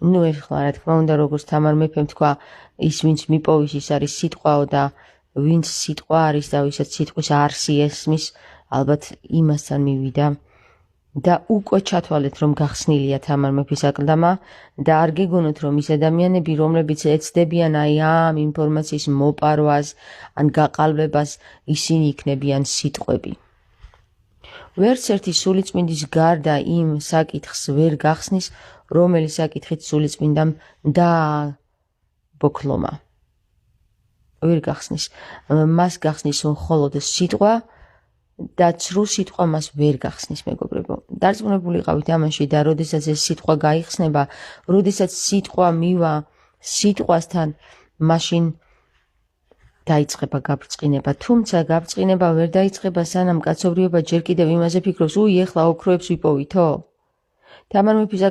ნუ ეხლა რა თქმა უნდა როგორც თამარ მეფემ თქვა ის ვინც მიპოვის ის არის სიტყვაო და ვინც სიტყვა არის და ვისაც სიტყვის არსი ესმის ალბათ იმასთან მივიდა და უკვე ჩათვალეთ რომ გახსნილია თამარ მეფის აკლდამა და არ გეგონოთ რომ ის ადამიანები რომლებიც ეცდებიან აი ამ ინფორმაციის მოპარვას ან გაყალბებას ისინი იქნებიან სიტყვები ვერც ერთი სულიწმინდის გარდა იმ საკითხს ვერ გახსნის რომელი საკითხით სულიწმინდამ დააბოქლომა ვერ გახსნის მას გახსნის მხოლოდ სიტყვა და ცრუ სიტყვა მას ვერ გახსნის მეგობრებო დარწმუნებულიყავით ამაში და როდესაც ეს სიტყვა გაიხსნება როდესაც სიტყვა მივა სიტყვასთან მაშინ დაიწყება გაბრწყინება თუმცა გაბრწყინება ვერ დაიწყება სანამ კაცობრიობა ჯერ კიდევ იმაზე ფიქრობს ეხლა ოქროებს ვიპოვითო თამარ მეფის